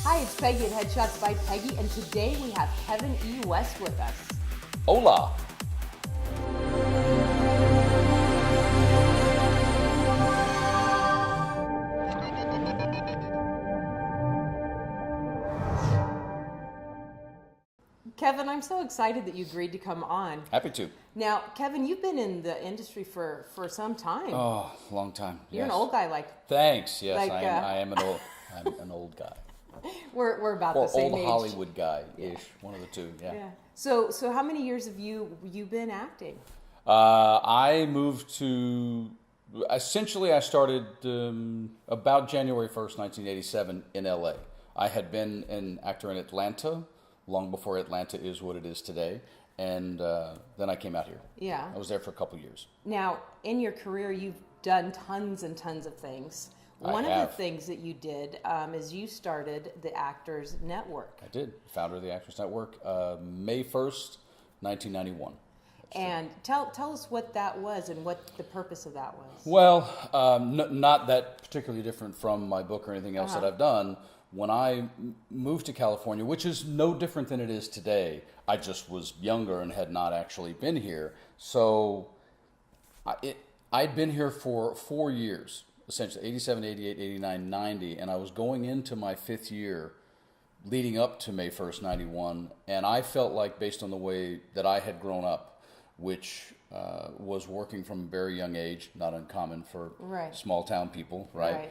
Hi, it's Peggy at Headshots by Peggy, and today we have Kevin E. West with us. Hola. Kevin, I'm so excited that you agreed to come on. Happy to. Now, Kevin, you've been in the industry for some time. Oh, long time. You're yes. an old guy, like. Thanks. Yes, Like, I am an old guy. We're about Or the same old age. Hollywood guy-ish. One of the two. Yeah. Yeah. So how many years have you been acting? I moved to. Essentially, I started about January 1st, 1987, in LA. I had been an actor in Atlanta long before Atlanta is what it is today, and then I came out here. Yeah. I was there for a couple years. Now, in your career, you've done tons and tons of things. One of the things that you did is you started the Actors Network. I did. Founder of the Actors Network, May 1st, 1991. And tell us what that was and what the purpose of that was. Well, not that particularly different from my book or anything else that I've done. When I moved to California, which is no different than it is today, I just was younger and had not actually been here. So I'd been here for 4 years, essentially 87, 88, 89, 90, and I was going into my fifth year leading up to May 1st, 91, and I felt like, based on the way that I had grown up, which was working from a very young age, not uncommon for small town people, right?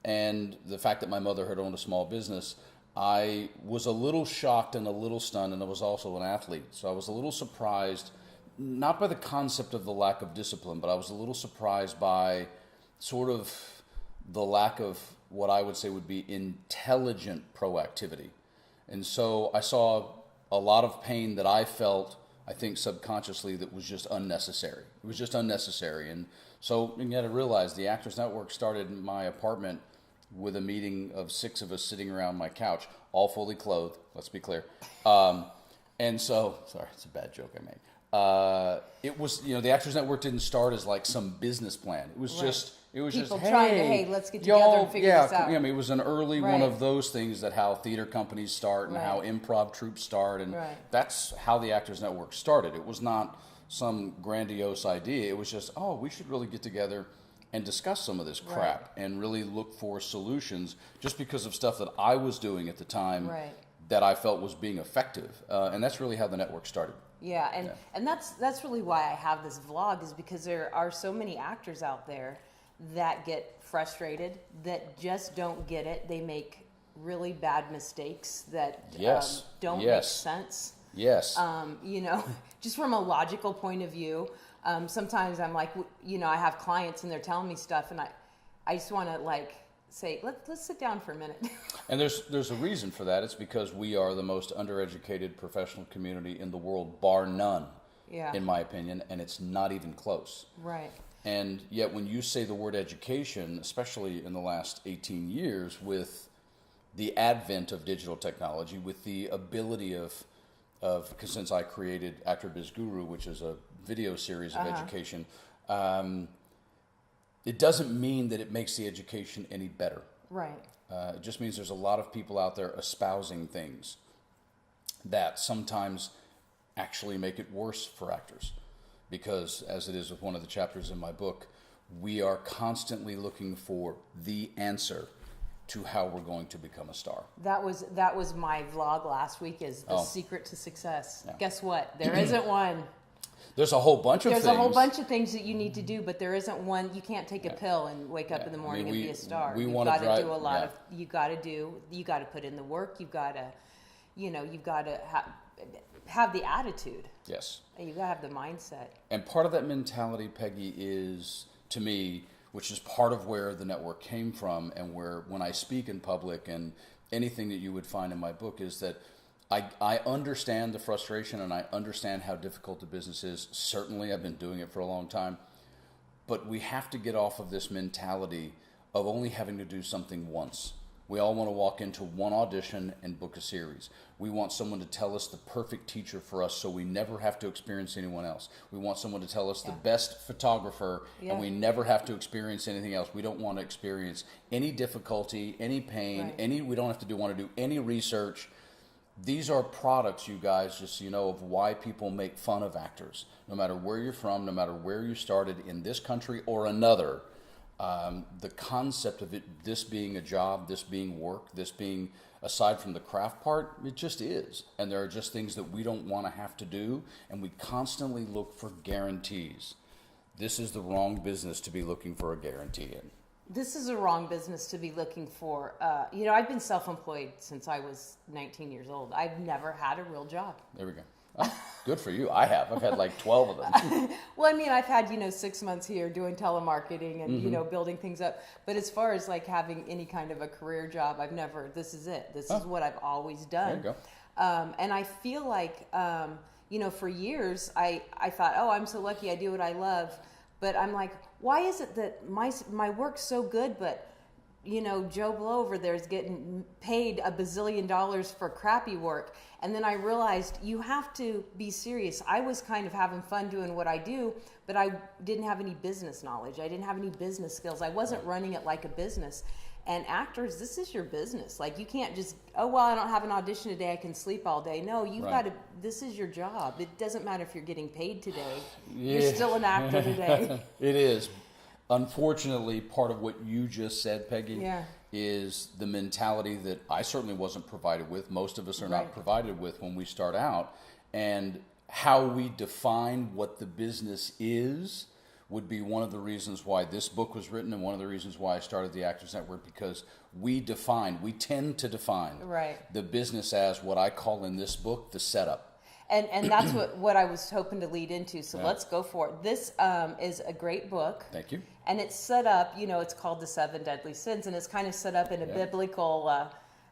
And the fact that my mother had owned a small business, I was a little shocked and a little stunned, and I was also an athlete. So I was a little surprised, not by the concept of the lack of discipline, but I was a little surprised by sort of the lack of what I would say would be intelligent proactivity. And so I saw a lot of pain that I felt, I think subconsciously, that was just unnecessary. It was just unnecessary. And so you got to realize the Actors Network started in my apartment with a meeting of 6 of us sitting around my couch, all fully clothed, let's be clear. And so, sorry, it's a bad joke I made. It was, the Actors Network didn't start as like some business plan. It was just, people trying to, let's get together and figure this out. Yeah, I mean, it was an early one of those things, that how theater companies start and how improv troupes start, and that's how the Actors Network started. It was not some grandiose idea. It was just, we should really get together and discuss some of this crap and really look for solutions, just because of stuff that I was doing at the time that I felt was being effective, and that's really how the network started. Yeah, and that's really why I have this vlog, is because there are so many actors out there that get frustrated, that just don't get it. They make really bad mistakes that don't make sense. Yes. Just from a logical point of view, sometimes I'm like, I have clients and they're telling me stuff, and I just want to say, let's sit down for a minute. And there's a reason for that. It's because we are the most undereducated professional community in the world, bar none, in my opinion, and it's not even close. Right. And yet when you say the word education, especially in the last 18 years, with the advent of digital technology, with the ability of because since I created Actor Biz Guru, which is a video series of education, it doesn't mean that it makes the education any better. Right. It just means there's a lot of people out there espousing things that sometimes actually make it worse for actors. Because, as it is with one of the chapters in my book, we are constantly looking for the answer to how we're going to become a star. That was my vlog last week, is the secret to success. Yeah. Guess what? There isn't one. There's a whole bunch of things. There's a whole bunch of things that you need to do, but there isn't one. You can't take a pill and wake up in the morning and be a star. You've got to do a lot of. You got to put in the work. You've got to, have the attitude. Yes. And you've got to have the mindset. And part of that mentality, Peggy, is, to me, which is part of where the network came from, and where, when I speak in public and anything that you would find in my book, is that I understand the frustration, and I understand how difficult the business is. Certainly, I've been doing it for a long time. But we have to get off of this mentality of only having to do something once. We all want to walk into one audition and book a series. We want someone to tell us the perfect teacher for us so we never have to experience anyone else. We want someone to tell us the best photographer and we never have to experience anything else. We don't want to experience any difficulty, any pain, we don't have to want to do any research. These are products, you guys, just so you know, of why people make fun of actors. No matter where you're from, no matter where you started in this country or another, the concept of this being a job, this being work, this being, aside from the craft part, it just is. And there are just things that we don't want to have to do, and we constantly look for guarantees. This is the wrong business to be looking for a guarantee in. This is a wrong business to be looking for. I've been self-employed since I was 19 years old. I've never had a real job. There we go. Oh, good for you. I have. I've had like 12 of them. Well, I mean, I've had, 6 months here doing telemarketing and, building things up. But as far as like having any kind of a career job, I've never, this is it. This is what I've always done. There you go. And I feel like, for years, I thought, oh, I'm so lucky I do what I love. But I'm like, why is it that my work's so good, but Joe Blow over there is getting paid $1 bazillion for crappy work? And then I realized you have to be serious. I was kind of having fun doing what I do, but I didn't have any business knowledge. I didn't have any business skills. I wasn't running it like a business. And actors, this is your business. Like, you can't just, oh, well, I don't have an audition today, I can sleep all day. No, you've got to, this is your job. It doesn't matter if you're getting paid today. You're still an actor today. It is. Unfortunately, part of what you just said, Peggy, is the mentality that I certainly wasn't provided with. Most of us are not provided with when we start out. And how we define what the business is would be one of the reasons why this book was written and one of the reasons why I started the Actors Network, because we tend to define the business as what I call in this book the setup. And that's what I was hoping to lead into. So let's go for it. This is a great book. Thank you. And it's set up, it's called The Seven Deadly Sins, and it's kind of set up in a biblical,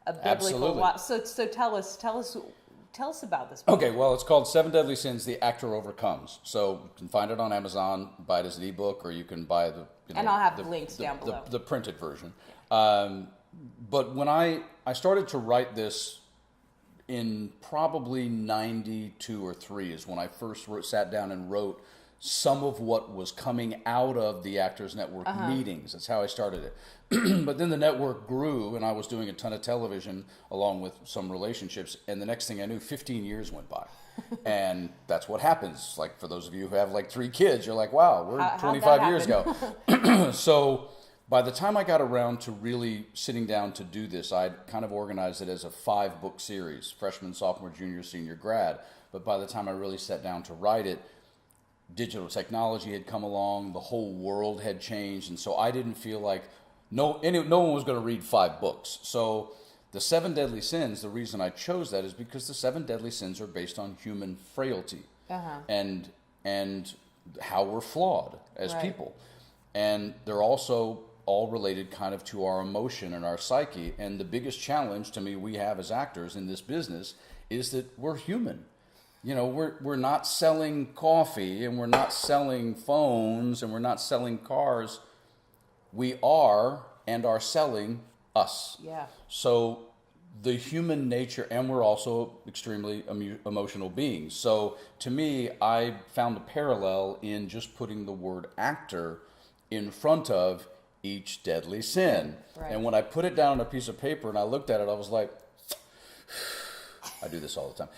Absolutely. So tell us about this book. Okay, well, it's called Seven Deadly Sins: The Actor Overcomes. So you can find it on Amazon, buy it as an ebook, or you can buy the. And I'll have the links down below. The printed version. But when I started to write this in probably 92 or 3 is when I first sat down and wrote some of what was coming out of the Actors Network meetings. That's how I started it. But then the network grew, and I was doing a ton of television along with some relationships, and the next thing I knew, 15 years went by. And that's what happens. Like, for those of you who have like 3 kids, you're like, wow, we're 25 years ago. So by the time I got around to really sitting down to do this, I'd kind of organized it as a 5-book series: freshman, sophomore, junior, senior, grad. But by the time I really sat down to write it, digital technology had come along, the whole world had changed, and so I didn't feel like no one was going to read 5 books. So the 7 Deadly Sins, the reason I chose that is because the 7 Deadly Sins are based on human frailty and how we're flawed as people. And they're also all related kind of to our emotion and our psyche. And the biggest challenge to me we have as actors in this business is that we're human. We're not selling coffee, and we're not selling phones, and we're not selling cars. We are and are selling us. Yeah. So the human nature, and we're also extremely emotional beings. So to me, I found a parallel in just putting the word actor in front of each deadly sin. Right. And when I put it down on a piece of paper and I looked at it, I was like, I do this all the time.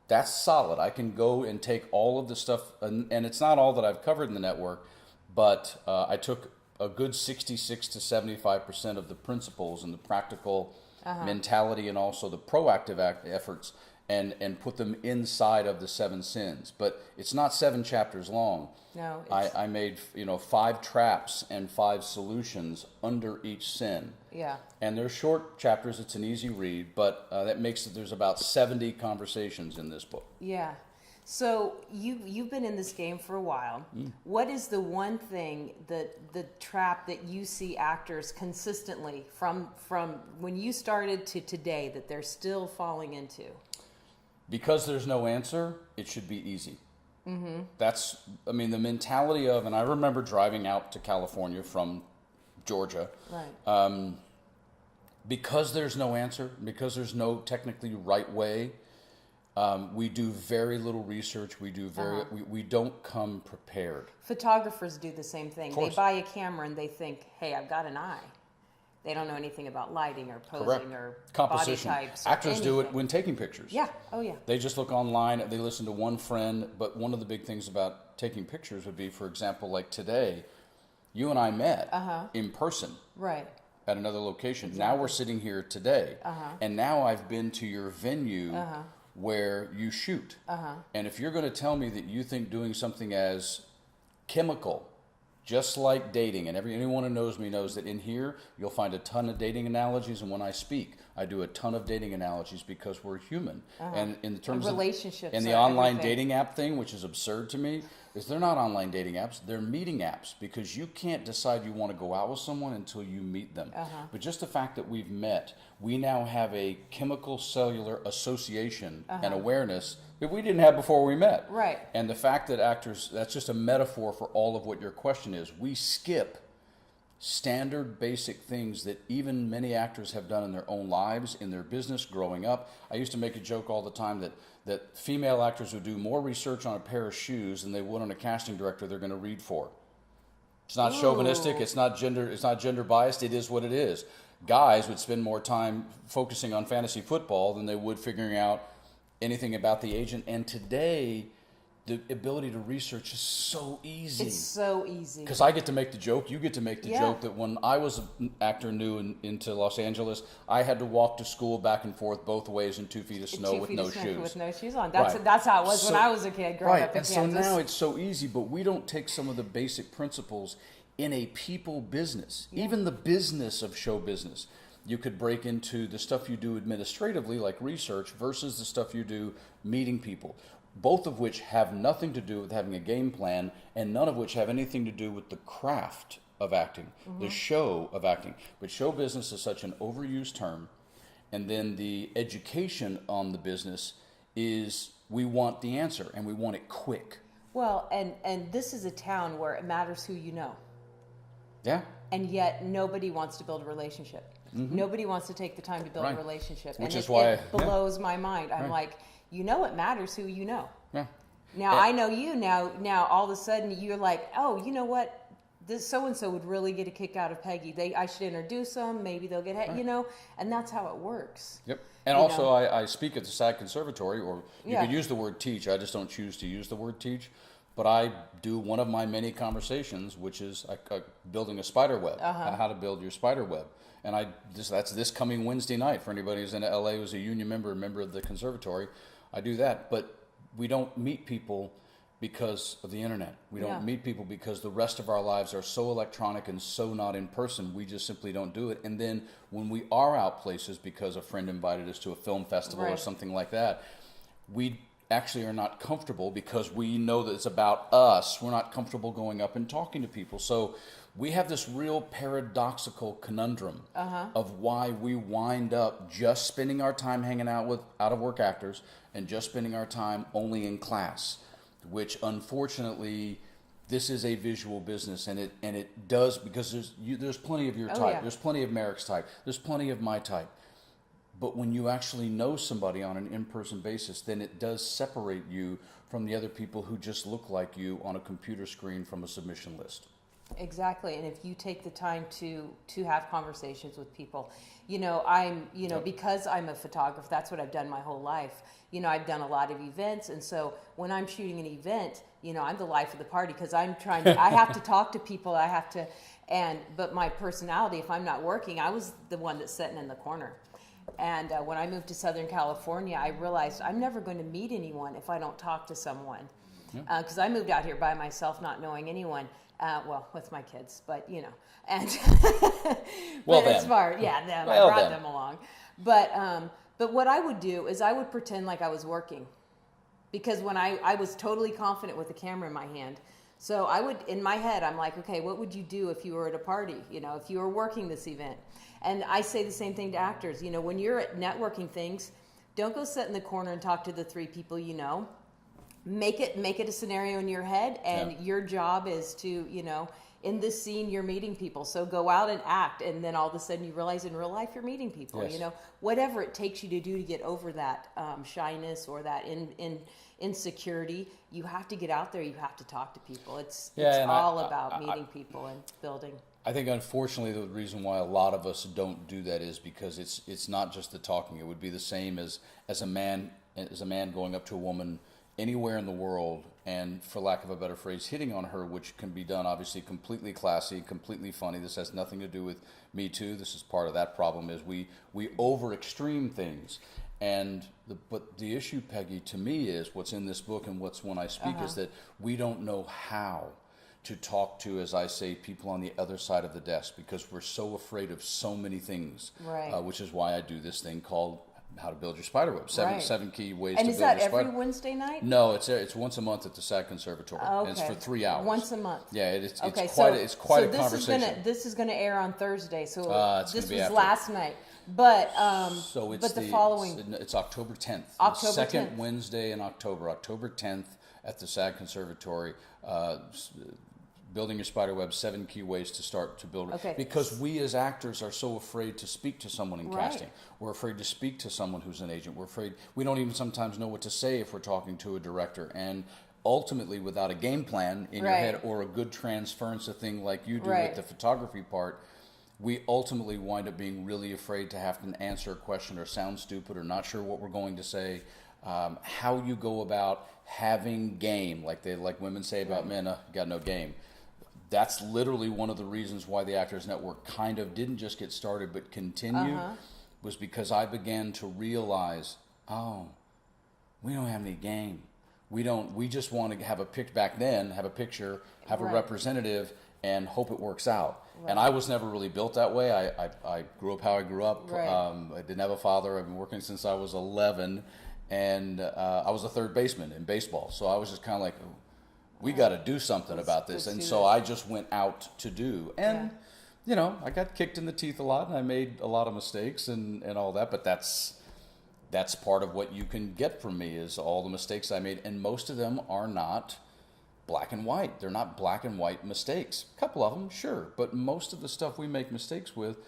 That's solid. I can go and take all of the stuff, and it's not all that I've covered in the network, but I took a good 66 to 75% of the principles and the practical mentality and also the proactive efforts and put them inside of the 7 sins. But it's not 7 chapters long. No. I made 5 traps and 5 solutions under each sin. Yeah. And they're short chapters. It's an easy read, but that makes it, there's about 70 conversations in this book. Yeah. So you've been in this game for a while. What is the one thing, the trap that you see actors consistently from when you started to today that they're still falling into? Because there's no answer, it should be easy. That's, the mentality of, and I remember driving out to California from Georgia. Right. Because there's no answer, because there's no technically right way, we do very little research. We do we don't come prepared. Photographers do the same thing. Of They course. buy a camera and they think, hey, I've got an eye. They don't know anything about lighting or posing or Composition. body types. Actors do it anything. when taking pictures. Yeah. Oh, yeah. They just look online, they listen to one friend, but one of the big things about taking pictures would be, for example, like today, you and I met in person Right. at another location. Now we're sitting here today, and now I've been to your venue where you shoot. And if you're going to tell me that you think doing something as chemical, just like dating, and anyone who knows me knows that in here you'll find a ton of dating analogies, and when I speak, I do a ton of dating analogies because we're human. And in terms of relationships, and the online dating app thing, which is absurd to me, is they're not online dating apps, they're meeting apps, because you can't decide you want to go out with someone until you meet them. But just the fact that we've met, we now have a chemical cellular association and awareness that we didn't have before we met. Right. And the fact that actors, that's just a metaphor for all of what your question is. We skip standard basic things that even many actors have done in their own lives, in their business, growing up. I used to make a joke all the time that female actors would do more research on a pair of shoes than they would on a casting director they're going to read for. It's not chauvinistic, it's not gender biased, it is what it is. Guys would spend more time focusing on fantasy football than they would figuring out anything about the agent. And today, the ability to research is so easy. It's so easy. Because I get to make the joke, you get to make the joke that when I was an actor new into Los Angeles, I had to walk to school back and forth both ways in 2 feet of snow with no shoes. With no shoes on. That's how it was when I was a kid growing up in Kansas. And so now it's so easy, but we don't take some of the basic principles in a people business, even the business of show business. You could break into the stuff you do administratively, like research, versus the stuff you do meeting people, both of which have nothing to do with having a game plan, and none of which have anything to do with the craft of acting, the show of acting. But show business is such an overused term, and then the education on the business is we want the answer, and we want it quick. Well, and this is a town where it matters who you know. Yeah. And yet nobody wants to build a relationship. Nobody wants to take the time to build a relationship. Which and is why it blows my mind. I'm like, you know, it matters who you know. Yeah. Now I know you. Now all of a sudden you're like, oh, you know what? This so and so would really get a kick out of Peggy. I should introduce them. Maybe they'll get, you know, and that's how it works. Yep. And You also, know? I speak at the SAG Conservatory, or you could use the word teach. I just don't choose to use the word teach. But I do one of my many conversations, which is building a spider web, how to build your spider web. And that's this coming Wednesday night for anybody who's in LA who's a union member of the conservatory. I do that. But we don't meet people because of the internet. We don't meet people because the rest of our lives are so electronic and so not in person. We just simply don't do it. And then when we are out places because a friend invited us to a film festival or something like that, we actually are not comfortable because we know that it's about us. We're not comfortable going up and talking to people. So we have this real paradoxical conundrum of why we wind up just spending our time hanging out with out-of-work actors and just spending our time only in class, which unfortunately this is a visual business, and it does, because there's plenty of your type, there's plenty of Merrick's type, there's plenty of my type. But when you actually know somebody on an in-person basis, then it does separate you from the other people who just look like you on a computer screen from a submission list. Exactly. And if you take the time to have conversations with people, because I'm a photographer, that's what I've done my whole life. I've done a lot of events. And so when I'm shooting an event, I'm the life of the party because I have to talk to people. But my personality, if I'm not working, I was the one that's sitting in the corner. And when I moved to Southern California, I realized I'm never going to meet anyone if I don't talk to someone. Because I moved out here by myself, not knowing anyone. With my kids, but and but as far, them. I brought them along. But what I would do is I would pretend like I was working, because when I was totally confident with the camera in my hand. So I would, in my head, I'm like, okay, what would you do if you were at a party? If you were working this event. And I say the same thing to actors. When you're at networking things, don't go sit in the corner and talk to the 3 people you know. Make it a scenario in your head, and your job is to, in this scene you're meeting people, so go out and act, and then all of a sudden you realize in real life you're meeting people. Yes. Whatever it takes you to do to get over that shyness or that insecurity, you have to get out there. You have to talk to people. It's all about meeting people and building. I think, unfortunately, the reason why a lot of us don't do that is because it's not just the talking. It would be the same as a man going up to a woman anywhere in the world and, for lack of a better phrase, hitting on her, which can be done obviously completely classy, completely funny. This has nothing to do with Me Too. This is part of that problem, is we over extreme things. And but the issue, Peggy, to me is what's in this book and what's when I speak is that we don't know how to talk to, as I say, people on the other side of the desk, because we're so afraid of so many things, right. Which is why I do this thing called How to Build Your Spiderweb. Seven key ways to build your spider. And is that every Wednesday night? No, it's once a month at the SAG Conservatory. Okay. And it's for 3 hours. Once a month. Yeah, it's okay, quite a conversation. This is gonna air on Thursday, so this was after. last night. But so it's but the following. It's October 10th. October the second 10th. Wednesday in October, October 10th at the SAG Conservatory. Building Your Spiderweb, 7 key ways to start to build it. Okay. Because we as actors are so afraid to speak to someone in Right. casting. We're afraid to speak to someone who's an agent. We're afraid, we don't even sometimes know what to say if we're talking to a director. And ultimately, without a game plan in your Right. head or a good transference, a thing like you do Right. with the photography part, we ultimately wind up being really afraid to have to answer a question or sound stupid or not sure what we're going to say. How you go about having game, like women say about men, got no game. That's literally one of the reasons why the Actors Network kind of didn't just get started but continued, was because I began to realize, we don't have any game. We just want to have a pic back then, have a picture, have a Right. representative, and hope it works out. Right. And I was never really built that way. I grew up how I grew up. Right. I didn't have a father. I've been working since I was 11, and I was a third baseman in baseball. So I was just kind of like, we got to do something about this. And so I just went out to do. And, I got kicked in the teeth a lot, and I made a lot of mistakes and all that. But that's part of what you can get from me, is all the mistakes I made. And most of them are not black and white. They're not black and white mistakes. A couple of them, sure. But most of the stuff we make mistakes with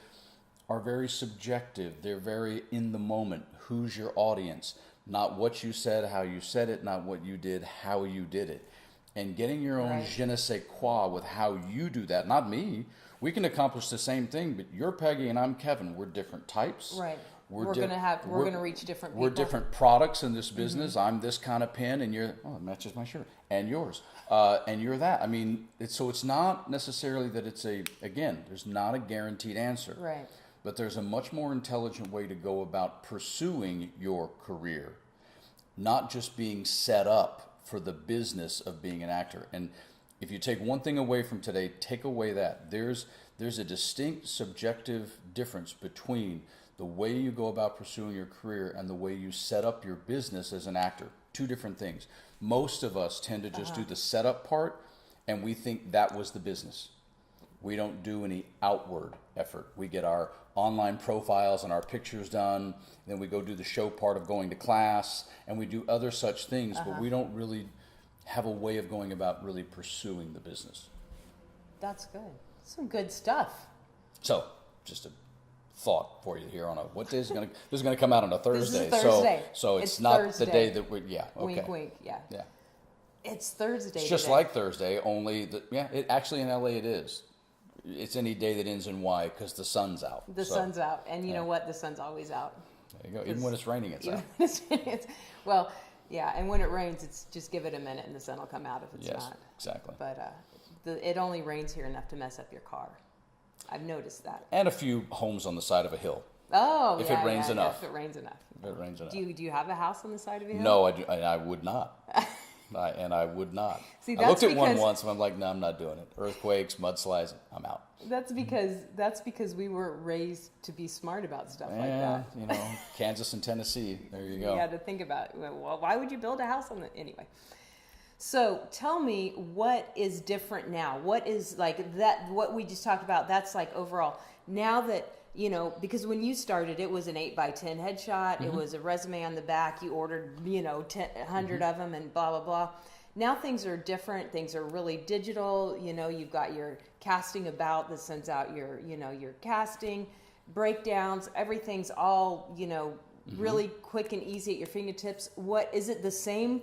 are very subjective. They're very in the moment. Who's your audience? Not what you said, how you said it, not what you did, how you did it. And getting your own Right. je ne sais quoi with how you do that. Not me. We can accomplish the same thing, but you're Peggy and I'm Kevin. We're different types. Right. We're gonna reach different people. We're different products in this business. I'm this kind of pin, and it matches my shirt, and yours, and you're that. I mean, it's not necessarily that there's not a guaranteed answer. Right. But there's a much more intelligent way to go about pursuing your career, not just being set up for the business of being an actor. And if you take one thing away from today, take away that. There's a distinct subjective difference between the way you go about pursuing your career and the way you set up your business as an actor. Two different things. Most of us tend to just do the setup part, and we think that was the business. We don't do any outward effort. We get our online profiles and our pictures done, then we go do the show part of going to class, and we do other such things, but we don't really have a way of going about really pursuing the business. That's good. Some good stuff. So, just a thought for you here on what day is going to, this is going to come out on a Thursday. This is Thursday. So It's it's not Thursday. the day that we, okay. Wink, wink. Yeah. Yeah. It's Thursday. It's just today. like Thursday, only it actually in LA it is. It's any day that ends in Y because the sun's out. The sun's out, and you know what? The sun's always out. There you go. Even when it's raining, it's out. Well, yeah, and when it rains, it's just give it a minute, and the sun will come out if it's Yes, not. exactly. But it only rains here enough to mess up your car. I've noticed that. And a few homes on the side of a hill. Oh, If yeah, it rains yeah, enough. If it rains enough. If it rains enough. Do you have a house on the side of a hill? No, I would not. I would not. See, I looked that's at one because- once and I'm like, no, I'm not doing it. Earthquakes, mudslides, I'm out. That's because we were raised to be smart about stuff like that. Kansas and Tennessee. There you go. You had to think about it. Well, why would you build a house on the anyway? So tell me what is different now. What is like that? What we just talked about. That's like overall. Now that because when you started, it was an 8x10 headshot. It was a resume on the back. You ordered 100 of them and blah blah blah. Now things are different. Things are really digital. You've got your casting about that sends out your casting breakdowns. Everything's all, really quick and easy at your fingertips. What is it, the same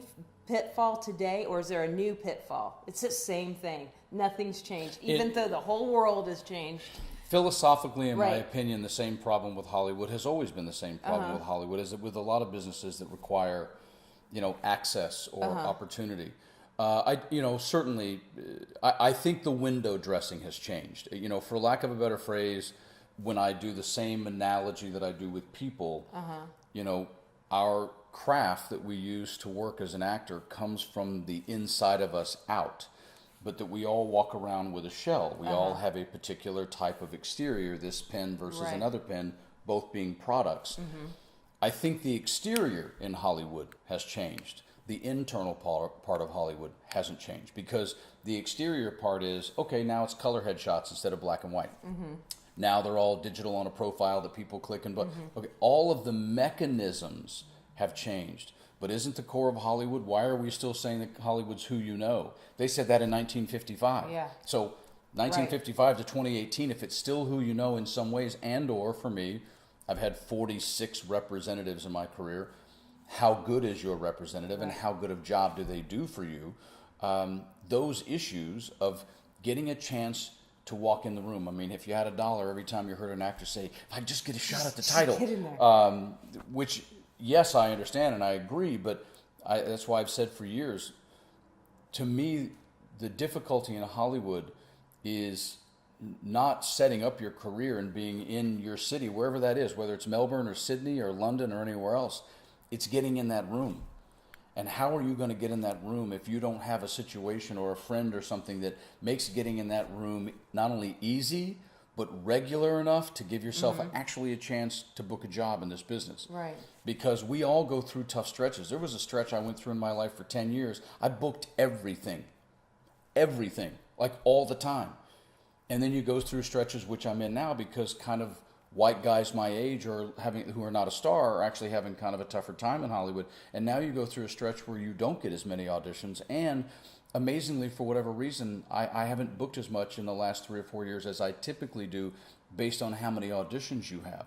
pitfall today, or is there a new pitfall? It's the same thing. Nothing's changed, even though the whole world has changed. Philosophically, in my opinion, the same problem with Hollywood has always been the same problem with Hollywood, is that with a lot of businesses that require, access or opportunity. Certainly, I think the window dressing has changed. For lack of a better phrase, when I do the same analogy that I do with people, our craft that we use to work as an actor comes from the inside of us out, but that we all walk around with a shell. We all have a particular type of exterior, this pen versus another pen, both being products. I think the exterior in Hollywood has changed. The internal part of Hollywood hasn't changed, because the exterior part is, okay, now it's color headshots instead of black and white. Now they're all digital on a profile that people click and okay, all of the mechanisms have changed. But isn't the core of Hollywood? Why are we still saying that Hollywood's who you know? They said that in 1955. Yeah. So 1955 to 2018, if it's still who you know in some ways, and or for me, I've had 46 representatives in my career. How good is your representative, and how good of job do they do for you? Those issues of getting a chance to walk in the room. I mean, if you had $1 every time you heard an actor say, if I just get a shot at the title, get in there. Which, yes, I understand and I agree, but that's why I've said for years, to me, the difficulty in Hollywood is not setting up your career and being in your city, wherever that is, whether it's Melbourne or Sydney or London or anywhere else. It's getting in that room. And how are you going to get in that room if you don't have a situation or a friend or something that makes getting in that room not only easy, but regular enough to give yourself actually a chance to book a job in this business? Right. Because we all go through tough stretches. There was a stretch I went through in my life for 10 years. I booked everything, like all the time. And then you go through stretches, which I'm in now, because kind of white guys my age who are not a star are actually having kind of a tougher time in Hollywood. And now you go through a stretch where you don't get as many auditions. And amazingly, for whatever reason, I haven't booked as much in the last 3 or 4 years as I typically do, based on how many auditions you have.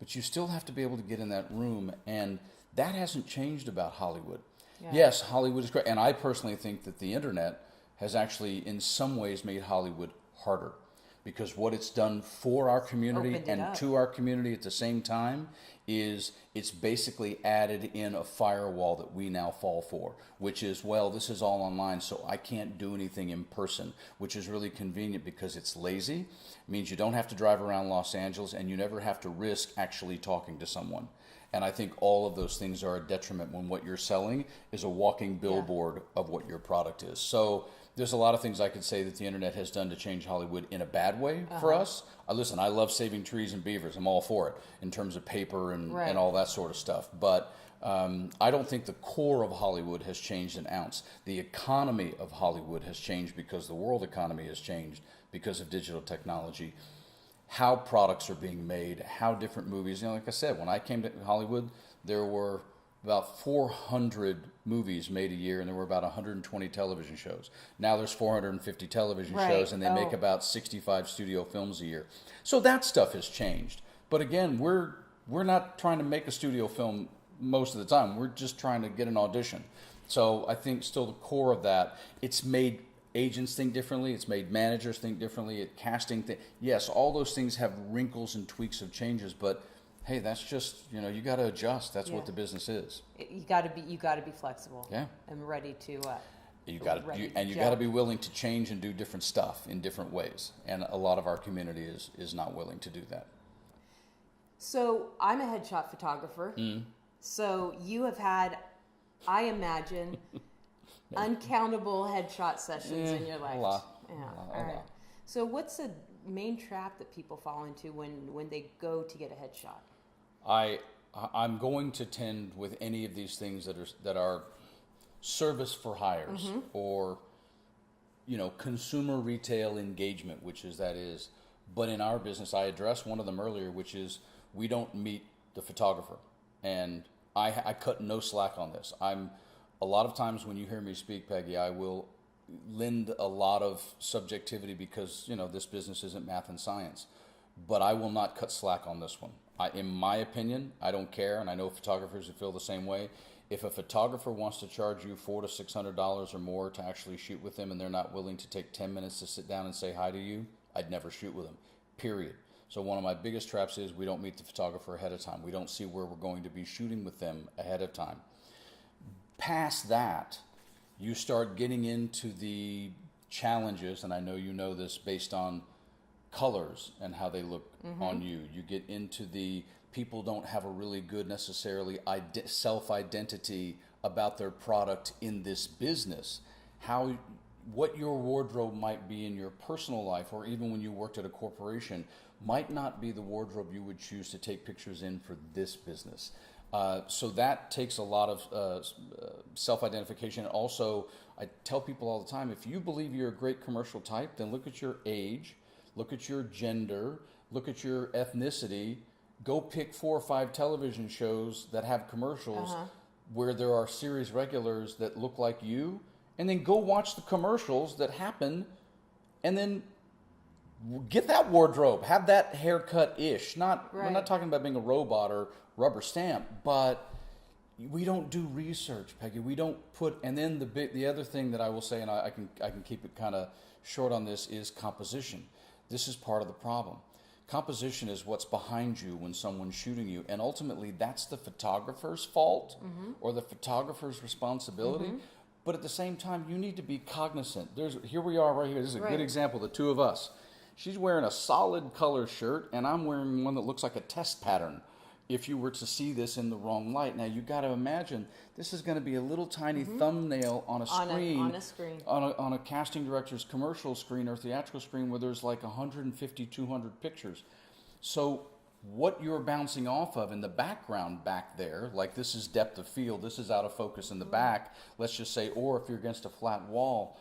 But you still have to be able to get in that room. And that hasn't changed about Hollywood. Yeah. Yes, Hollywood is great. And I personally think that the internet has actually in some ways made Hollywood harder. Because what it's done for our community and to our community at the same time is it's basically added in a firewall that we now fall for, which is, well, this is all online, so I can't do anything in person, which is really convenient because it's lazy. It means you don't have to drive around Los Angeles, and you never have to risk actually talking to someone. And I think all of those things are a detriment when what you're selling is a walking billboard of what your product is. So there's a lot of things I could say that the internet has done to change Hollywood in a bad way for us. Listen, I love saving trees and beavers. I'm all for it in terms of paper and all that sort of stuff. But I don't think the core of Hollywood has changed an ounce. The economy of Hollywood has changed because the world economy has changed because of digital technology. How products are being made, how different movies. Like I said, when I came to Hollywood, there were about 400 movies made a year, and there were about 120 television shows. Now there's 450 television shows, and they make about 65 studio films a year. So that stuff has changed. But again, we're not trying to make a studio film most of the time. We're just trying to get an audition. So I think still the core of that, it's made agents think differently, it's made managers think differently, casting yes, all those things have wrinkles and tweaks of changes, but hey, that's just, you got to adjust. That's what the business is. You got to be flexible. Yeah. And ready to you got to be willing to change and do different stuff in different ways. And a lot of our community is not willing to do that. So, I'm a headshot photographer. So, you have had, I imagine, uncountable headshot sessions in your life. A lot. Yeah. All right. So, what's the main trap that people fall into when they go to get a headshot? I'm going to tend with any of these things that are service for hires or consumer retail engagement, which is that is. But in our business, I addressed one of them earlier, which is we don't meet the photographer, and I cut no slack on this. I'm a lot of times when you hear me speak, Peggy, I will lend a lot of subjectivity because, this business isn't math and science. But I will not cut slack on this one. In my opinion, I don't care, and I know photographers who feel the same way. If a photographer wants to charge you $400 to $600 or more to actually shoot with them, and they're not willing to take 10 minutes to sit down and say hi to you, I'd never shoot with them, period. So one of my biggest traps is we don't meet the photographer ahead of time. We don't see where we're going to be shooting with them ahead of time. Past that, you start getting into the challenges, and I know you know this based on colors and how they look on you. You get into the people don't have a really good necessarily self-identity about their product in this business. What your wardrobe might be in your personal life, or even when you worked at a corporation, might not be the wardrobe you would choose to take pictures in for this business. So that takes a lot of self-identification. Also, I tell people all the time, if you believe you're a great commercial type, then look at your age, look at your gender, look at your ethnicity, go pick 4 or 5 television shows that have commercials where there are series regulars that look like you, and then go watch the commercials that happen, and then get that wardrobe, have that haircut-ish. We're not talking about being a robot or rubber stamp, but we don't do research, Peggy. We don't put, and then the other thing that I will say, and I can keep it kind of short on this, is composition. This is part of the problem. Composition is what's behind you when someone's shooting you, and ultimately that's the photographer's fault or the photographer's responsibility. But at the same time, you need to be cognizant. Here we are right here. This is a good example, the two of us. She's wearing a solid color shirt, and I'm wearing one that looks like a test pattern if you were to see this in the wrong light. Now, you got to imagine, this is going to be a little tiny thumbnail on a screen. On a casting director's commercial screen or theatrical screen where there's like 150, 200 pictures. So what you're bouncing off of in the background back there, like this is depth of field, this is out of focus in the back, let's just say, or if you're against a flat wall.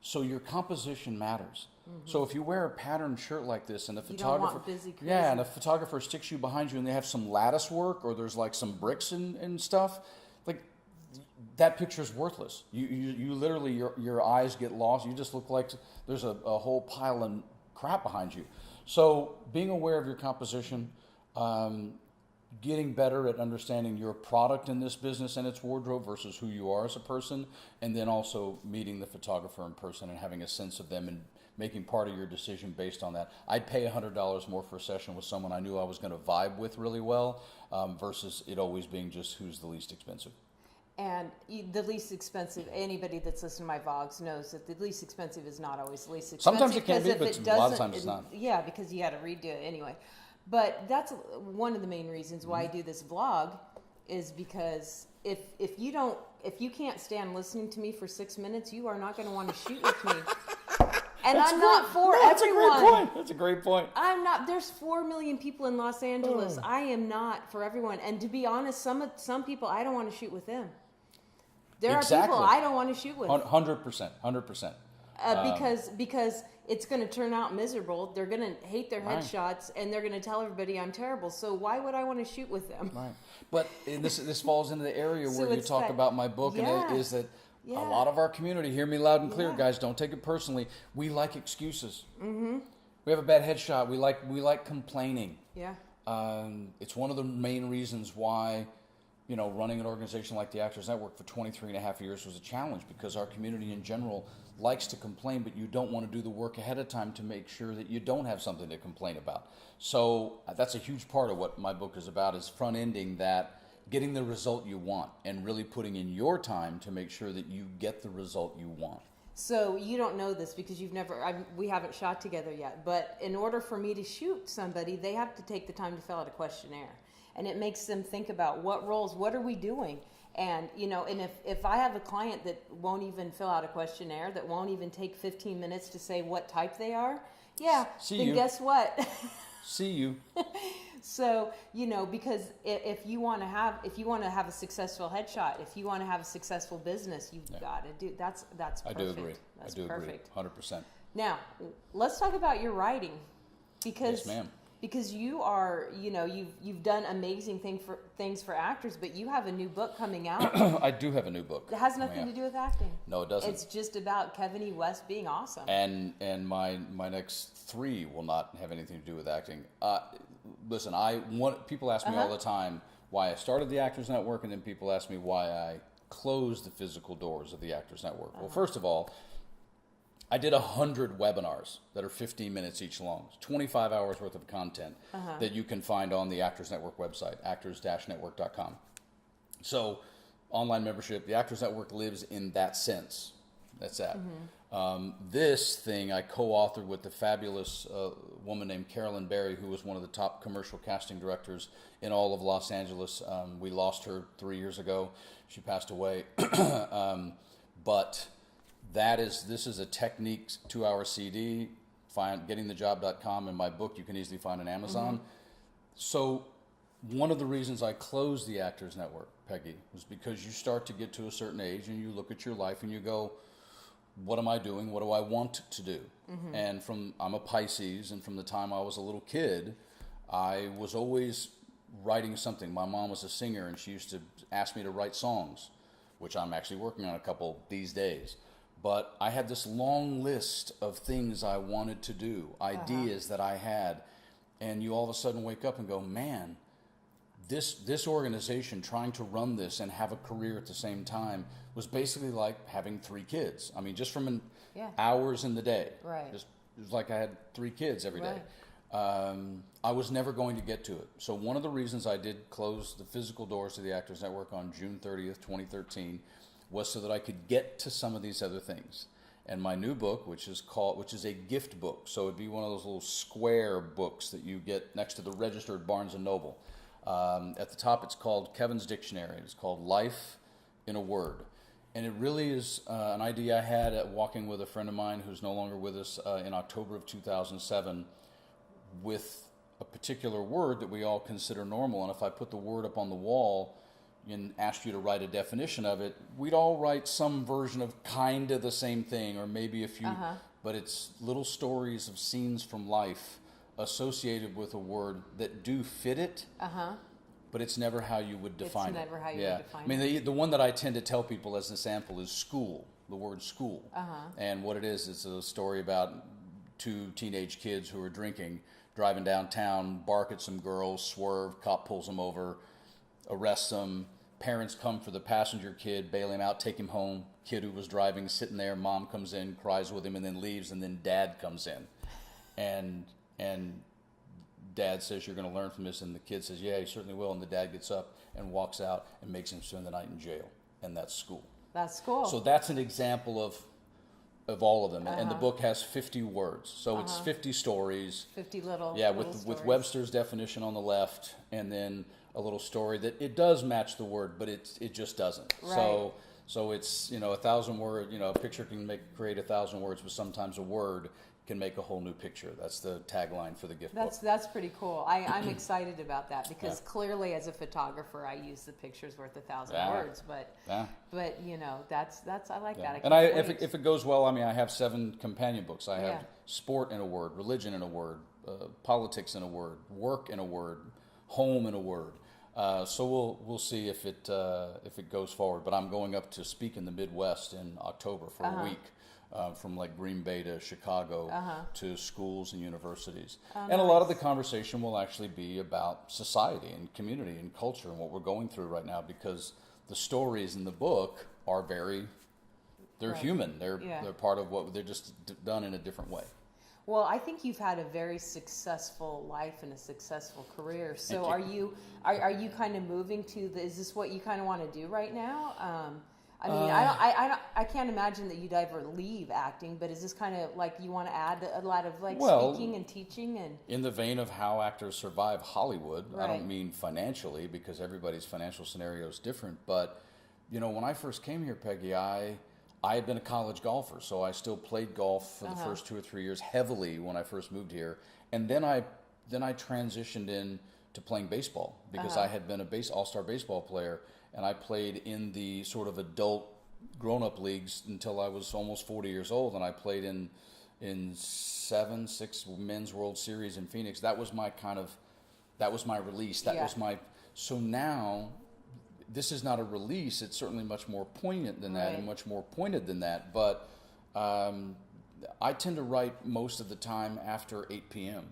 So your composition matters. So if you wear a patterned shirt like this and the photographer, and a photographer sticks you behind you and they have some lattice work or there's like some bricks and stuff, like that picture's worthless. You literally, your eyes get lost. You just look like there's a whole pile of crap behind you. So being aware of your composition, getting better at understanding your product in this business and its wardrobe versus who you are as a person, and then also meeting the photographer in person and having a sense of them and making part of your decision based on that. I'd pay $100 more for a session with someone I knew I was going to vibe with really well versus it always being just who's the least expensive. And the least expensive, anybody that's listened to my vlogs knows that the least expensive is not always the least expensive. Sometimes it can be, but a lot of times it's not. Yeah, because you got to redo it anyway. But that's one of the main reasons why I do this vlog, is because if you can't stand listening to me for 6 minutes, you are not going to want to shoot with me. And I'm not for everyone. That's a great point. I'm not. There's 4 million people in Los Angeles. I am not for everyone. And to be honest, some people I don't want to shoot with them. There are people I don't want to shoot with. 100%. Because it's going to turn out miserable. They're going to hate their headshots, and they're going to tell everybody I'm terrible. So why would I want to shoot with them? Right. But this falls into the area where you talk about my book, and it is that a lot of our community, hear me loud and clear, guys, don't take it personally. We like excuses. We have a bad headshot. We like complaining. Yeah. It's one of the main reasons why, running an organization like the Actors Network for 23 and a half years was a challenge, because our community in general likes to complain, but you don't want to do the work ahead of time to make sure that you don't have something to complain about. So that's a huge part of what my book is about, is front-ending that, getting the result you want, and really putting in your time to make sure that you get the result you want. So you don't know this because we haven't shot together yet, but in order for me to shoot somebody, they have to take the time to fill out a questionnaire. And it makes them think about what roles, what are we doing? And, and if I have a client that won't even fill out a questionnaire, that won't even take 15 minutes to say what type they are, guess what? See you. So, because if you want to have a successful headshot, if you want to have a successful business, you've got to do, that's perfect. I do agree. That's I do perfect. agree, 100%. Now, let's talk about your writing, because yes, ma'am. because you are, you've done amazing things for actors, but you have a new book coming out. I do have a new book. It has nothing to do with acting. No, it doesn't. It's just about Kevin E. West being awesome. And my next 3 will not have anything to do with acting. Listen, people ask me all the time why I started the Actors Network, and then people ask me why I closed the physical doors of the Actors Network. Well, first of all, I did 100 webinars that are 15 minutes each long. It's 25 hours worth of content that you can find on the Actors Network website, actors-network.com. So, online membership, the Actors Network lives in that sense. That's that. This thing I co-authored with the fabulous woman named Carolyn Berry, who was one of the top commercial casting directors in all of Los Angeles. We lost her 3 years ago. She passed away. But this is a Technique 2-hour CD, gettingthejob.com, and my book you can easily find on Amazon. So one of the reasons I closed the Actors Network, Peggy, was because you start to get to a certain age and you look at your life and you go, what am I doing? What do I want to do? And I'm a Pisces, and from the time I was a little kid, I was always writing something. My mom was a singer, and she used to ask me to write songs, which I'm actually working on a couple these days. But I had this long list of things I wanted to do, ideas that I had, and you all of a sudden wake up and go, man, this organization, trying to run this and have a career at the same time, was basically like having 3 kids. I mean, just from hours in the day. Right. It was like I had 3 kids every day. I was never going to get to it. So one of the reasons I did close the physical doors to the Actors Network on June 30th, 2013, was so that I could get to some of these other things. And my new book, which is a gift book, so it'd be one of those little square books that you get next to the registered Barnes & Noble. At the top, it's called Kevin's Dictionary. It's called Life in a Word. And it really is an idea I had at walking with a friend of mine who's no longer with us in October of 2007 with a particular word that we all consider normal. And if I put the word up on the wall and asked you to write a definition of it, we'd all write some version of kind of the same thing, or maybe a few, but it's little stories of scenes from life associated with a word that do fit it, but it's never how you would define it. It's never how you would define it. I mean, the one that I tend to tell people as an example is school, the word school. And what it is, it's a story about 2 teenage kids who are drinking, driving downtown, bark at some girls, swerve, cop pulls them over, arrests them. Parents come for the passenger kid, bail him out, take him home. Kid who was driving, sitting there, mom comes in, cries with him, and then leaves, and then dad comes in. And dad says, you're going to learn from this, and the kid says, yeah, he certainly will, and the dad gets up and walks out and makes him spend the night in jail, and that's school. That's cool. So that's an example of all of them, and the book has 50 words, so it's 50 stories. 50 little with Webster's definition on the left, and then a little story that it does match the word, but it just doesn't. Right. So it's 1,000 words. A picture can create 1,000 words, but sometimes a word can make a whole new picture. That's the tagline for the gift book. That's pretty cool. I'm excited about that because clearly, as a photographer, I use the picture's worth 1,000 words. But that's I like that. If it goes well, I mean, I have 7 companion books. I have sport in a word, religion in a word, politics in a word, work in a word, home in a word. So we'll see if it goes forward. But I'm going up to speak in the Midwest in October for a week, from like Green Bay to Chicago to schools and universities. And a lot of the conversation will actually be about society and community and culture and what we're going through right now, because the stories in the book are they're human. They're part of what they're just done in a different way. Well, I think you've had a very successful life and a successful career. So are you kind of moving to is this what you kind of want to do right now? I mean, I can't imagine that you'd ever leave acting, but is this kind of like you want to add a lot of speaking and teaching and in the vein of how actors survive Hollywood? Right. I don't mean financially, because everybody's financial scenario is different. But when I first came here, Peggy, I had been a college golfer, so I still played golf for the first 2 or 3 years heavily when I first moved here, and then I transitioned in to playing baseball because I had been a all-star baseball player, and I played in the sort of adult grown-up leagues until I was almost 40 years old, and I played in in 6 men's World Series in Phoenix. That was my release. That was my. So now, this is not a release. It's certainly much more poignant than that, and much more pointed than that. But I tend to write most of the time after 8 p.m.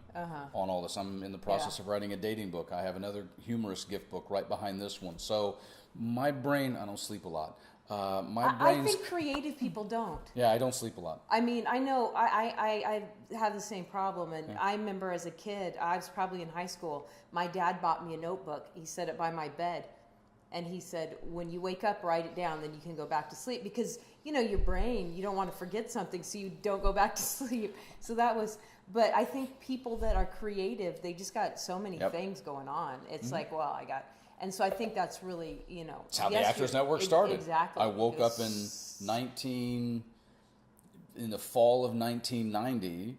On all this. I'm in the process of writing a dating book. I have another humorous gift book right behind this one. So my brain, I don't sleep a lot. I think creative people don't. Yeah, I don't sleep a lot. I mean, I know I have the same problem. And I remember as a kid, I was probably in high school, my dad bought me a notebook. He set it by my bed. And he said, when you wake up, write it down, then you can go back to sleep. Because, your brain, you don't want to forget something, so you don't go back to sleep. So that was, but I think people that are creative, they just got so many things going on. It's like, well, and so I think that's really, It's how the Actors Network started. Exactly. I woke up in the fall of 1990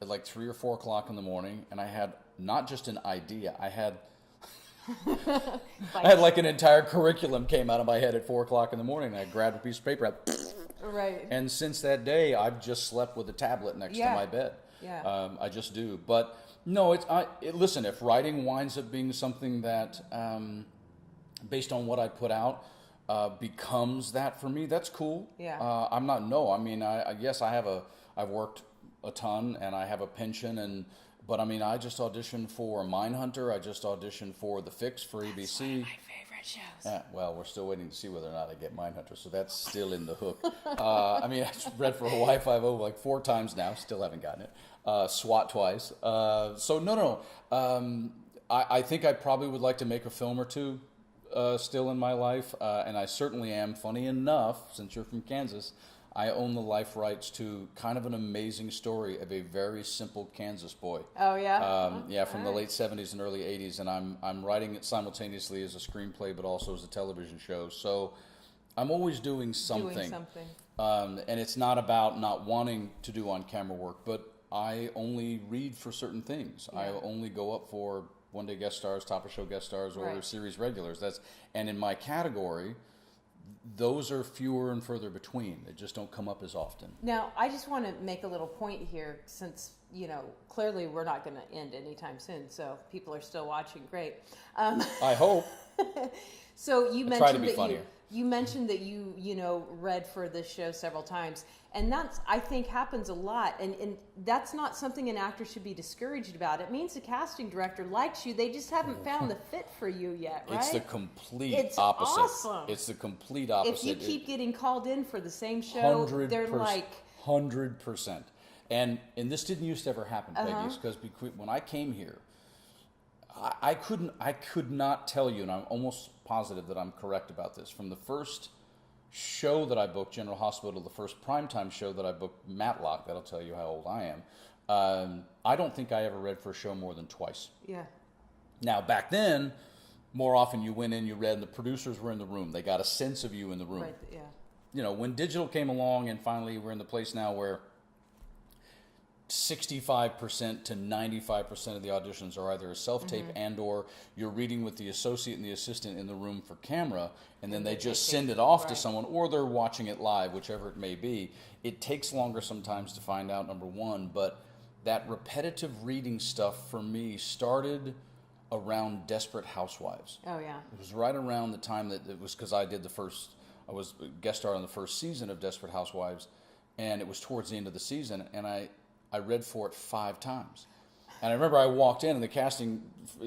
at like 3 or 4 o'clock in the morning, and I had not just an idea, I had like an entire curriculum came out of my head at 4 o'clock in the morning. And I grabbed a piece of paper, and since that day, I've just slept with a tablet next to my bed. Yeah. I just do. But no, listen, if writing winds up being something that, based on what I put out, becomes that for me, that's cool. Yeah. I'm not, I mean, I've worked a ton and I have a pension but I mean, I just auditioned for Mindhunter. I just auditioned for The Fix for ABC. That's one of my favorite shows. Well, we're still waiting to see whether or not I get Mindhunter, so that's still in the hook. I mean, I read for Hawaii Five-0 like 4 times now. Still haven't gotten it. SWAT twice. So no. I think I probably would like to make a film or two still in my life, and I certainly am. Funny enough, since you're from Kansas, I own the life rights to kind of an amazing story of a very simple Kansas boy. Oh yeah, from the late 70s and early 80s, and I'm writing it simultaneously as a screenplay, but also as a television show. So I'm always doing something. And it's not about not wanting to do on-camera work, but I only read for certain things. I only go up for one-day guest stars, top-of-show guest stars, or series regulars. And in my category, those are fewer and further between. They just don't come up as often. Now, I just want to make a little point here, since, clearly we're not going to end anytime soon, so people are still watching. Great. I hope. So you mentioned try to be funnier. You mentioned that you read for this show several times, and that's, I think, happens a lot, and that's not something an actor should be discouraged about. It means the casting director likes you. They just haven't found the fit for you yet, right? It's the complete it's opposite. Awesome. It's the complete opposite. If you keep getting called in for the same show, they're like 100%. And this didn't used to ever happen, Peggy, because when I came here, I could not tell you, and I'm almost positive that I'm correct about this. From the first show that I booked, General Hospital, the first primetime show that I booked, Matlock, that'll tell you how old I am. I don't think I ever read for a show more than twice. Yeah. Now, back then, more often you went in, you read, and the producers were in the room. They got a sense of you in the room. Right, yeah. When digital came along, and finally we're in the place now where 65% to 95% of the auditions are either a self-tape and or you're reading with the associate and the assistant in the room for camera, and then they just send it off to someone, or they're watching it live, whichever it may be. It takes longer sometimes to find out, number one, but that repetitive reading stuff for me started around Desperate Housewives. Oh, yeah. It was right around the time that it was, because I was a guest star on the first season of Desperate Housewives, and it was towards the end of the season, and I read for it 5 times. And I remember I walked in, and the casting,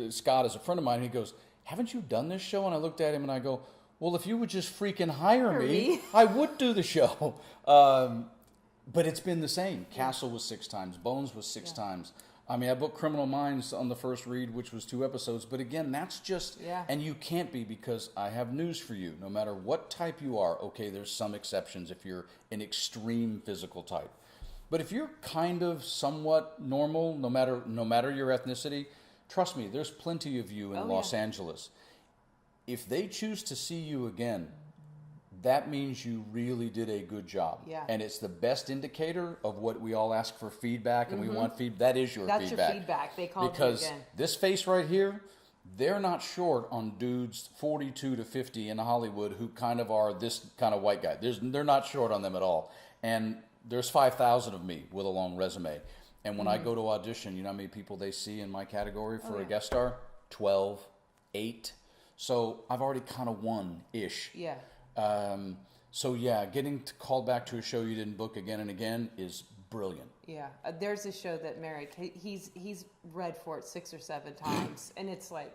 Scott is a friend of mine, and he goes, "Haven't you done this show?" And I looked at him and I go, "Well, if you would just freaking hire me, I would do the show." But it's been the same. Castle was 6 times. Bones was 6 times. I mean, I booked Criminal Minds on the first read, which was 2 episodes. But again, that's just, and you can't be, because I have news for you. No matter what type you are, okay, there's some exceptions if you're an extreme physical type. But if you're kind of somewhat normal, no matter your ethnicity, trust me, there's plenty of you in Los Angeles. If they choose to see you again, that means you really did a good job. Yeah. And it's the best indicator of what we all ask for feedback, and we want feedback. That is your feedback. That's your feedback. They called you again. Because this face right here, they're not short on dudes 42 to 50 in Hollywood who kind of are this kind of white guy. They're not short on them at all. And there's 5,000 of me with a long resume. And when I go to audition, you know how many people they see in my category for a guest star? 12, 8. So I've already kind of won-ish. Yeah. So yeah, getting called back to a show you didn't book again and again is brilliant. Yeah. There's a show that Merrick, he's read for it 6 or 7 times, and it's like,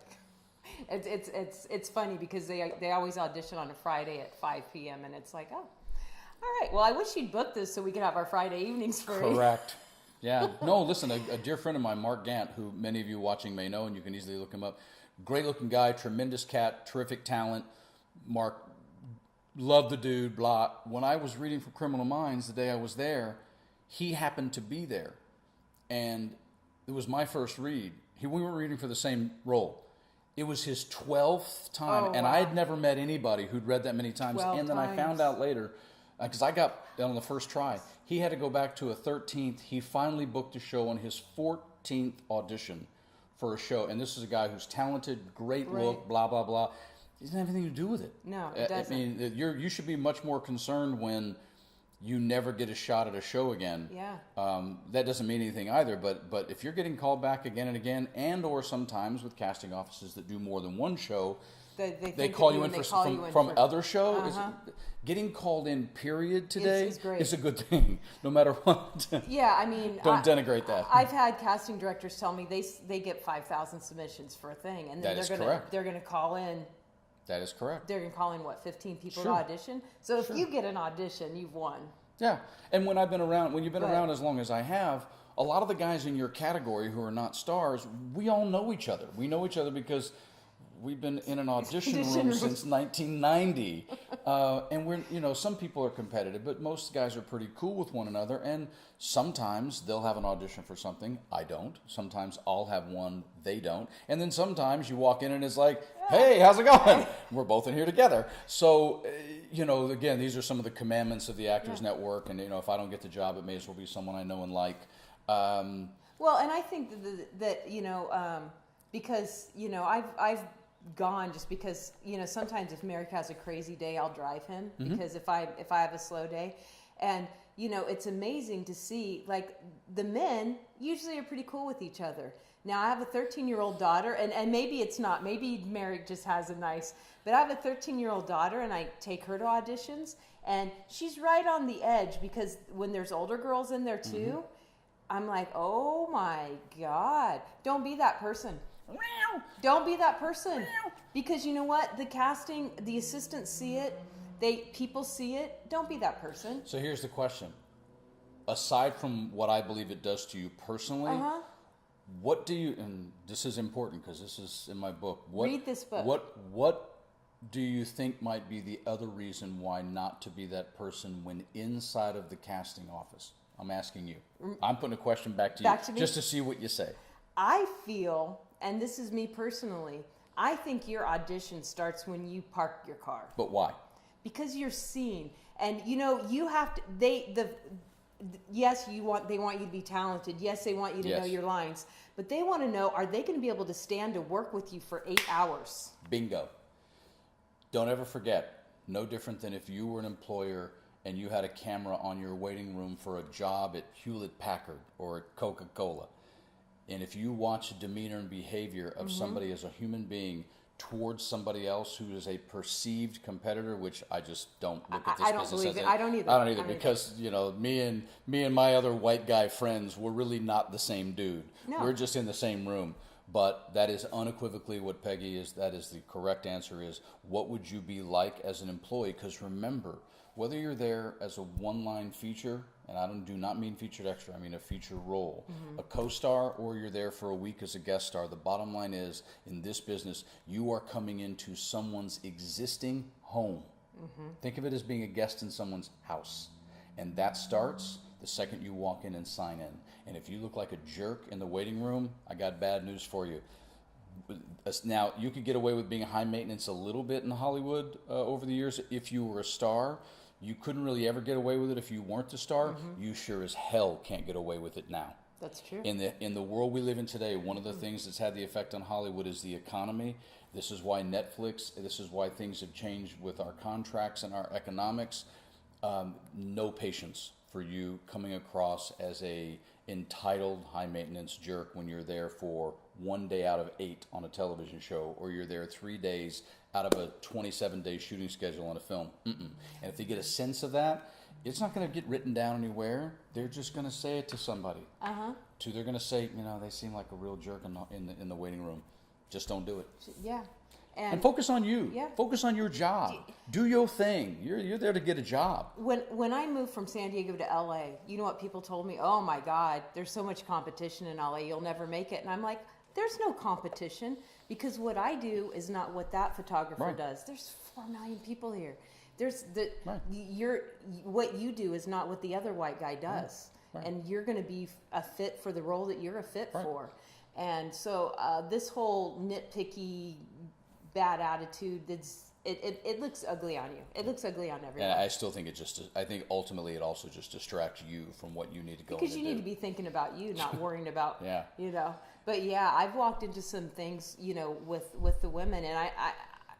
it's funny because they always audition on a Friday at 5 p.m. and it's like, oh, all right. Well, I wish you'd book this so we could have our Friday evenings free. Correct. Yeah. No, listen, a dear friend of mine, Mark Gant, who many of you watching may know, and you can easily look him up. Great looking guy, tremendous cat, terrific talent. Mark, loved the dude, blah. When I was reading for Criminal Minds the day I was there, he happened to be there. And it was my first read. We weren't reading for the same role. It was his 12th time, and I had never met anybody who'd read that many times. And then I found out later, because I got on the first try, he had to go back to a 13th. He finally booked a show on his 14th audition for a show. And this is a guy who's talented, great look, blah, blah, blah. It doesn't have anything to do with it. No, it doesn't. I mean, you should be much more concerned when you never get a shot at a show again. Yeah. That doesn't mean anything either, but if you're getting called back again and again, and or sometimes with casting offices that do more than one show, they call you in from other shows. Getting called in, period, today is a good thing, no matter what. Yeah, I mean, don't denigrate that. I've had casting directors tell me they get 5,000 submissions for a thing, and then they're gonna call in. That is correct. They're gonna call in 15 people to audition. So if you get an audition, you've won. Yeah, and when you've been around as long as I have, a lot of the guys in your category who are not stars, we all know each other. We know each other because we've been in an audition room since 1990, and some people are competitive, but most guys are pretty cool with one another. And sometimes they'll have an audition for something, I don't. Sometimes I'll have one, they don't. And then sometimes you walk in and it's like, hey, how's it going? We're both in here together. So, again, these are some of the commandments of the Actors Network. And if I don't get the job, it may as well be someone I know and like. Well, and I think that because I've gone just because sometimes if Merrick has a crazy day, I'll drive him because if I have a slow day, and it's amazing to see, like, the men usually are pretty cool with each other. Now I have a 13-year-old daughter, and maybe it's not, maybe Merrick just has but I have a 13-year-old daughter, and I take her to auditions, and she's right on the edge because when there's older girls in there too, I'm like, oh my God, don't be that person. Don't be that person, because you know what? The assistants see it. People see it. Don't be that person. So here's the question: aside from what I believe it does to you personally, what do you? And this is important because this is in my book. Read this book. What do you think might be the other reason why not to be that person when inside of the casting office? I'm asking you. I'm putting a question back to you just to see what you say. I feel, and this is me personally, I think your audition starts when you park your car. But why? Because you're seen, and you have to. Yes, they want you to be talented. Yes, they want you to know your lines, but they want to know: are they going to be able to stand to work with you for 8 hours? Bingo. Don't ever forget. No different than if you were an employer and you had a camera on your waiting room for a job at Hewlett-Packard or at Coca-Cola. And if you watch the demeanor and behavior of somebody as a human being towards somebody else who is a perceived competitor, which I just don't look at this business as I don't either. I don't either because, me and my other white guy friends, we're really not the same dude. No. We're just in the same room. But that is unequivocally what Peggy is. That is the correct answer is, what would you be like as an employee? Because remember, whether you're there as a one-line feature, and I do not mean featured extra, I mean a feature role, a co-star, or you're there for a week as a guest star, the bottom line is, in this business, you are coming into someone's existing home. Think of it as being a guest in someone's house. And that starts the second you walk in and sign in. And if you look like a jerk in the waiting room, I got bad news for you. Now, you could get away with being high maintenance a little bit in Hollywood over the years if you were a star. You couldn't really ever get away with it if you weren't a star. You sure as hell can't get away with it now. That's true. In the world we live in today, one of the things that's had the effect on Hollywood is the economy. This is why Netflix, this is why things have changed with our contracts and our economics. No patience for you coming across as a entitled, high-maintenance jerk when you're there for 1 day out of 8 on a television show, or you're there 3 days out of a 27-day shooting schedule on a film. And if they get a sense of that, it's not going to get written down anywhere. They're just going to say it to somebody. They're going to say, they seem like a real jerk in the waiting room. Just don't do it. Yeah. And focus on you. Yeah. Focus on your job. Do your thing. You're there to get a job. When I moved from San Diego to LA, you know what people told me? Oh my God, there's so much competition in LA, you'll never make it. And I'm like, there's no competition, because what I do is not what that photographer does. There's 4 million people here. What you do is not what the other white guy does. And you're going to be a fit for the role that you're a fit for. And so this whole nitpicky, bad attitude, it looks ugly on you. It looks ugly on everyone. And I still think I think ultimately it also just distracts you from what you need to go because you need to be thinking about you, not worrying about, Yeah. But yeah, I've walked into some things, with the women, and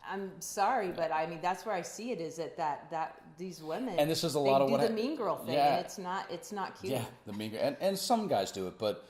I'm sorry, but I mean, that's where I see it, is that these women, and this is a lot of what the mean girl thing, and it's not cute. Yeah, the mean girl, and some guys do it, but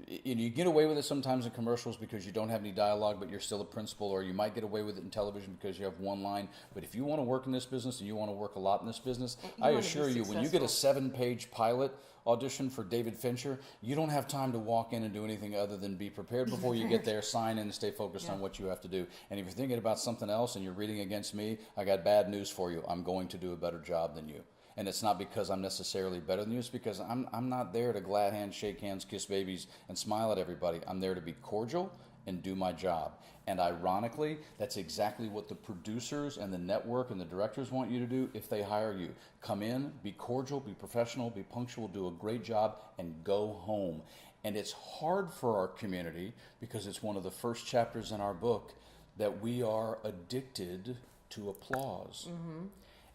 you get away with it sometimes in commercials because you don't have any dialogue, but you're still a principal, or you might get away with it in television because you have one line. But if you want to work in this business, and you want to work a lot in this business, I assure you, when you get a 7-page pilot audition for David Fincher, you don't have time to walk in and do anything other than be prepared before you get there, sign in, and stay focused on what you have to do. And if you're thinking about something else and you're reading against me, I got bad news for you. I'm going to do a better job than you. And it's not because I'm necessarily better than you. It's because I'm not there to glad hands, shake hands, kiss babies, and smile at everybody. I'm there to be cordial and do my job. And ironically, that's exactly what the producers and the network and the directors want you to do if they hire you. Come in, be cordial, be professional, be punctual, do a great job, and go home. And it's hard for our community, because it's one of the first chapters in our book, that we are addicted to applause.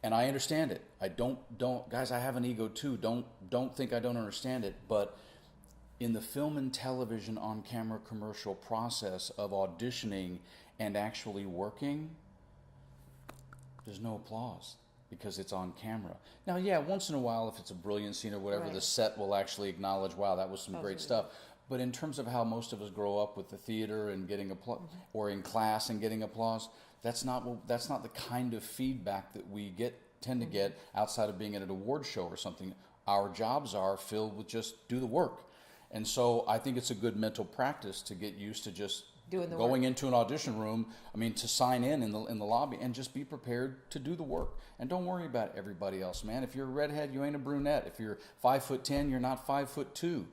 And I understand it. I don't guys, I have an ego too. Don't think I don't understand it. But in the film and television on-camera commercial process of auditioning and actually working, there's no applause because it's on camera. Now, yeah, once in a while, if it's a brilliant scene or whatever, the set will actually acknowledge, wow, that was some great stuff. But in terms of how most of us grow up with the theater and getting applause, or in class and getting applause, that's not the kind of feedback that we tend to get outside of being at an award show or something. Our jobs are filled with just do the work. And so I think it's a good mental practice to get used to just going into an audition room, to sign in the lobby, and just be prepared to do the work. And don't worry about everybody else, man. If you're a redhead, you ain't a brunette. If you're 5'10", you're not 5'2".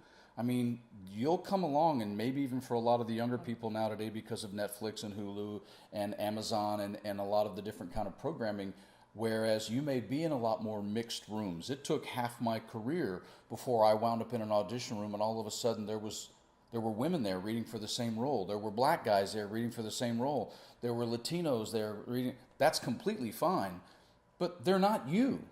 You'll come along, and maybe even for a lot of the younger people now today, because of Netflix and Hulu and Amazon and a lot of the different kind of programming, whereas you may be in a lot more mixed rooms. It took half my career before I wound up in an audition room, and all of a sudden there were women there reading for the same role. There were black guys there reading for the same role. There were Latinos there reading. That's completely fine, but they're not you.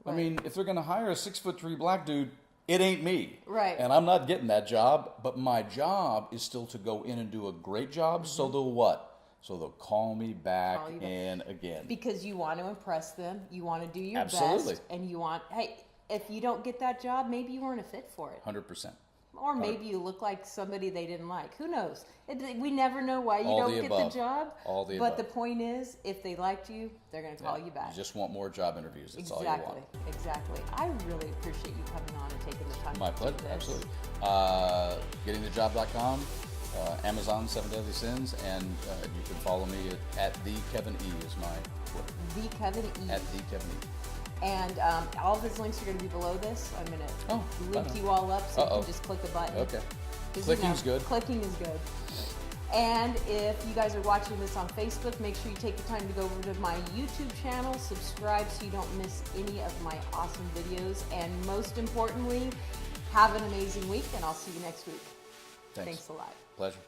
If they're going to hire a 6'3" black dude, it ain't me. Right. And I'm not getting that job, but my job is still to go in and do a great job. So they'll what? So they'll call me back in again. Because you want to impress them. You want to do your Absolutely. best. And you want, hey, if you don't get that job, maybe you weren't a fit for it. 100%. Or maybe you look like somebody they didn't like. Who knows? We never know why you don't get the job. All the above. above. The point is, if they liked you, they're going to call you back. You just want more job interviews. That's all you want. Exactly. I really appreciate you coming on and taking the time My to pleasure. do this. Absolutely. Gettingthejob.com, Amazon 7 Deadly Sins, and you can follow me at the Kevin E is my Twitter. The Kevin E. At the Kevin E. And all of his links are going to be below this. I'm going to link you all up so you can just click a button. Okay. Clicking's good. Clicking is good. And if you guys are watching this on Facebook, make sure you take the time to go over to my YouTube channel, subscribe so you don't miss any of my awesome videos. And most importantly, have an amazing week, and I'll see you next week. Thanks Thanks a lot. Pleasure.